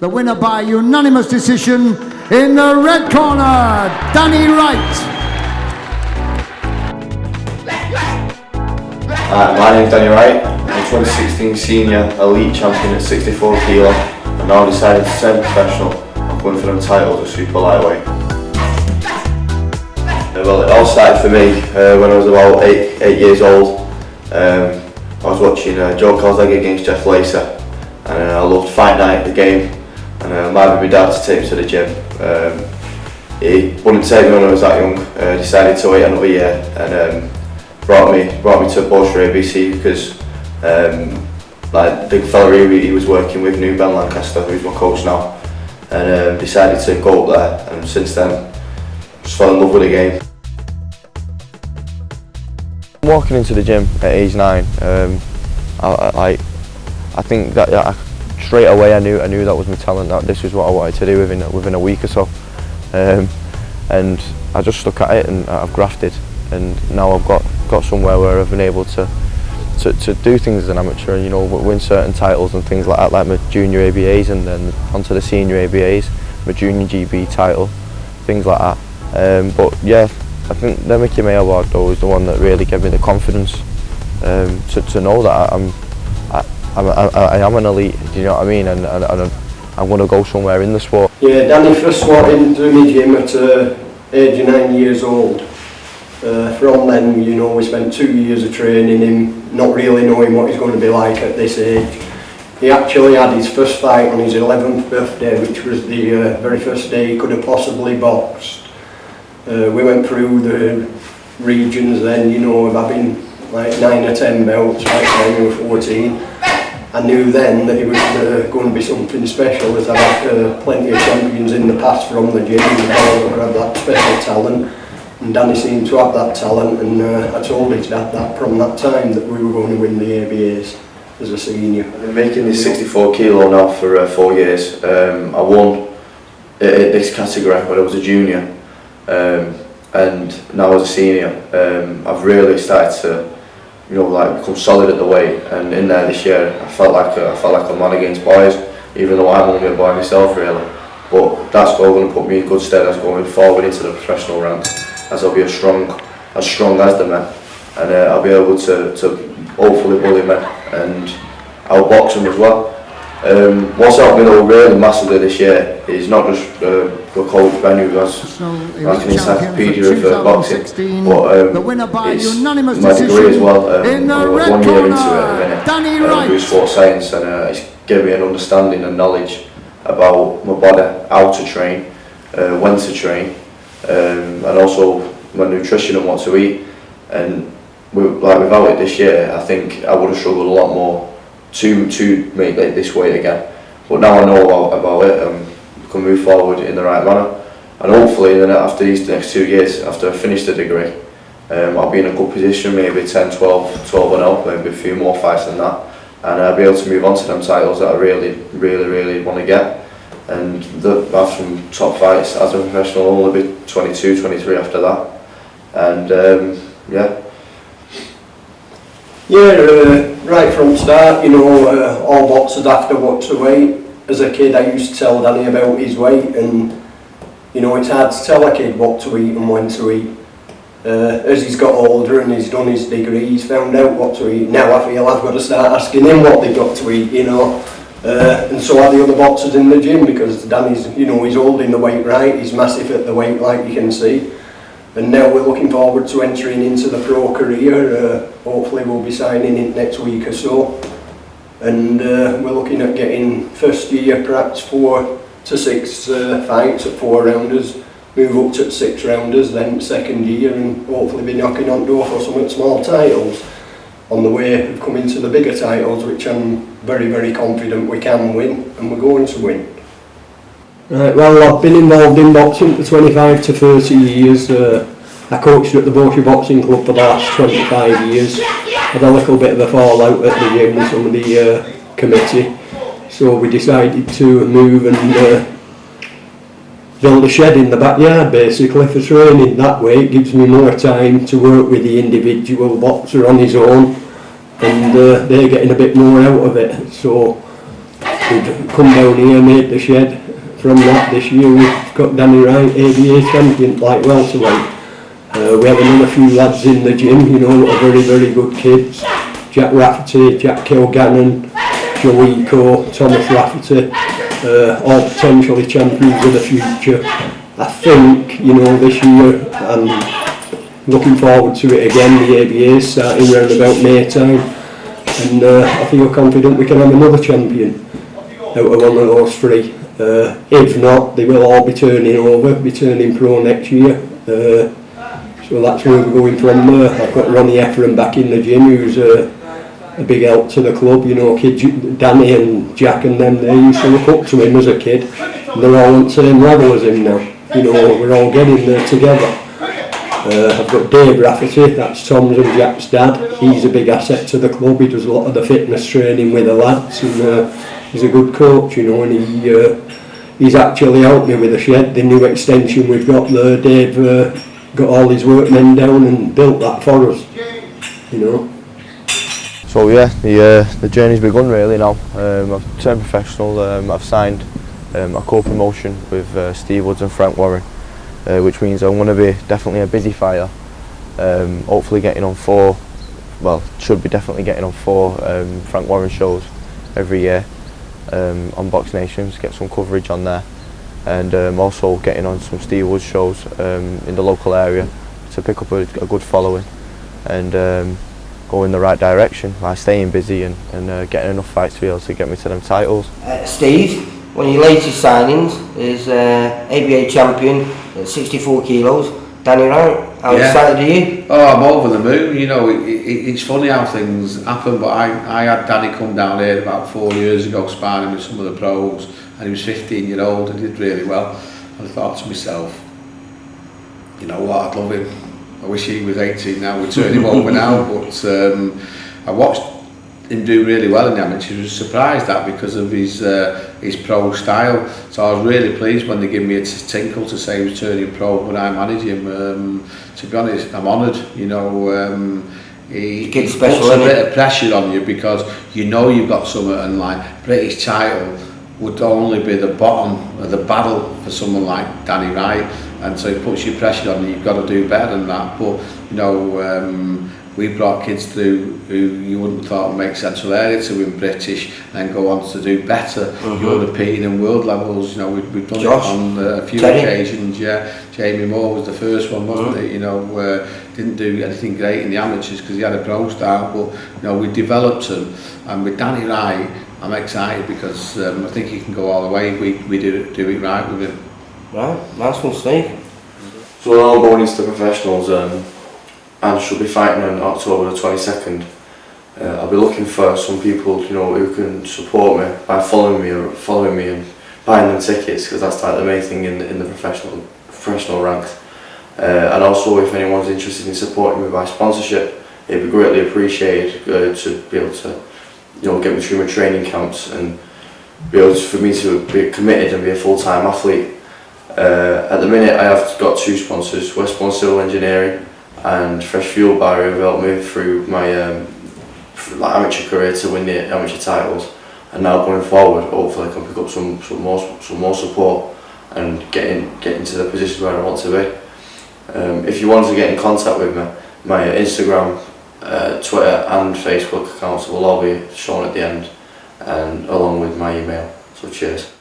The winner by unanimous decision in the red corner, Danny Wright. My name's Danny Wright. I'm 2016 senior elite champion at 64 kilo and now decided to turn professional and going for them titles at super lightweight. Well, it all started for me when I was about 8 years old. I was watching Joe Kozleg against Jeff Lacer, and I loved Fight Night, the game, and I had my dad to take me to the gym. He wouldn't take me when I was that young. Decided to wait another year and brought me to Bushra ABC because like the fella he was working with knew Ben Lancaster, who's my coach now, and decided to go up there, and since then just fell in love with the game. Walking into the gym at age 9, I think that straight away I knew that was my talent, that this was what I wanted to do within a week or so, and I just stuck at it and I've grafted, and now I've got somewhere where I've been able to do things as an amateur, you know, win certain titles and things like that, like my junior ABAs and then onto the senior ABAs, my junior GB title, things like that. But yeah, I think the Mickey May Award though is the one that really gave me the confidence to know that I am an elite, do you know what I mean, and I'm going to go somewhere in the sport. Yeah, Danny first walked into my gym at age of 9 years old. From then, you know, we spent 2 years of training him, not really knowing what he's going to be like at this age. He actually had his first fight on his 11th birthday, which was the very first day he could have possibly boxed. We went through the regions then, you know, of having like 9 or 10 belts by the time we were 14. I knew then that he was going to be something special, as I've had plenty of champions in the past from the gym who had that special talent. And Danny seemed to have that talent, and I told his dad that from that time that we were going to win the ABAs as a senior. I've been making this 64 kilo now for 4 years. I won this category when I was a junior, and now as a senior, I've really started to, you know, like become solid at the weight. And in there this year, I felt like a man against boys, even though I'm only a boy myself, really. But that's all going to put me in good stead as going forward into the professional ranks, as I'll be as strong as the men, and I'll be able to hopefully bully men and outbox them as well. What's helped me though really massively this year is not just the coach Ben, who has like an encyclopedia of boxing, but it's my degree as well. I'm 1 year into it at the minute, doing sports science, and it's given me an understanding and knowledge about my body, how to train, when to train, and also my nutrition and what to eat. And without it this year, I think I would have struggled a lot more to make this weight again. But now I know about it, I can move forward in the right manner, and hopefully then after these next 2 years, after I finish the degree, I'll be in a good position, maybe 10, 12 and 0, maybe a few more fights than that, and I'll be able to move on to them titles that I really want to get. And have some top fights as a professional, I'll only be 22, 23 after that. And yeah. Yeah, right from the start, you know, all boxers have to watch the weight. As a kid, I used to tell Danny about his weight, and you know, it's hard to tell a kid what to eat and when to eat. As he's got older and he's done his degree, he's found out what to eat. Now I feel I've got to start asking him what they've got to eat, you know. And so are the other boxers in the gym, because Danny's, you know, he's holding the weight right, he's massive at the weight like you can see. And now we're looking forward to entering into the pro career. Hopefully we'll be signing it next week or so. And we're looking at getting first year perhaps 4 to 6 fights at 4-rounders, move up to 6-rounders, then second year, and hopefully be knocking on door for some small titles on the way of coming to the bigger titles, which I'm very confident we can win, and we're going to win. Right, well, I've been involved in boxing for 25 to 30 years. I coached at the Bushra Boxing Club for the last 25 years. Had a little bit of a fallout at the gym with some of the committee, so we decided to move and build a shed in the backyard basically for training. That way it gives me more time to work with the individual boxer on his own, and they're getting a bit more out of it. So we've come down here, made the shed. From that this year we've got Danny Wright, ABA champion, light welterweight. We have another few lads in the gym, you know, that are very, very good kids. Jack Rafferty, Jack Kilgannon, Joe Eco, Thomas Rafferty, all potentially champions of the future. I think, you know, this year I'm looking forward to it again. The ABA is starting around about May time, and I feel confident we can have another champion out of one of those three. If not, they will all be turning pro next year. So that's where we're going from there. I've got Ronnie Ephraim back in the gym, who's a big help to the club. You know, kids, Danny and Jack and them, they used to look up to him as a kid. And they're all on the same level as him now. You know, we're all getting there together. I've got Dave Rafferty, that's Tom's and Jack's dad. He's a big asset to the club. He does a lot of the fitness training with the lads, and he's a good coach, you know, and he's actually helped me with the shed, the new extension we've got there. Dave got all his workmen down and built that for us, you know. So yeah, the journey's begun really now. I've turned professional. I've signed a co-promotion with Steve Woods and Frank Warren, which means I'm going to be definitely a busy fighter. Hopefully getting on should be definitely getting on 4 Frank Warren shows every year on Box Nations, get some coverage on there, and also getting on some Steve Woods shows in the local area to pick up a good following and go in the right direction by staying busy and getting enough fights to be able to get me to them titles. Steve, one of your latest signings is ABA champion at 64 kilos, Danny Wright. How excited are you? Oh, I'm over the moon. You know, it's funny how things happen, but I had Danny come down here about 4 years ago sparring with some of the pros, and he was 15-year-old and did really well. And I thought to myself, you know what, I'd love him. I wish he was 18 now, we'd turn him over now, but I watched him do really well in the amateurs. I was surprised at because of his pro style. So I was really pleased when they gave me a tinkle to say he was turning pro, but I manage him. To be honest, I'm honoured. You know, he puts a bit of pressure on you because you know you've got something, and like British title would only be the bottom of the battle for someone like Danny Wright, and so it puts you pressure on you. You've got to do better than that. But you know, we brought kids through who you wouldn't have thought would make central area to win British and then go on to do better European and world levels. You know, we've done Josh, it on a few occasions. Yeah, Jamie Moore was the first one, wasn't it? You know, didn't do anything great in the amateurs because he had a pro style, but you know, we developed him. And with Danny Wright, I'm excited because I think he can go all the way if we do it right with him. Right, nice one, Steve. So now I'm going into the professionals, and should be fighting on October the 22nd. I'll be looking for some people, you know, who can support me by following me and buying them tickets, because that's like the main thing in the professional ranks. And also, if anyone's interested in supporting me by sponsorship, it'd be greatly appreciated to be able to, you know, get me through my training camps and be able for me to be committed and be a full-time athlete. At the minute, I have got 2 sponsors: Westbourne Civil Engineering and Fresh Fuel Bar, who helped me through my amateur career to win the amateur titles. And now going forward, hopefully I can pick up some more support and get into the position where I want to be. If you want to get in contact with me, my Instagram, Twitter and Facebook accounts will all be shown at the end, and along with my email. So cheers.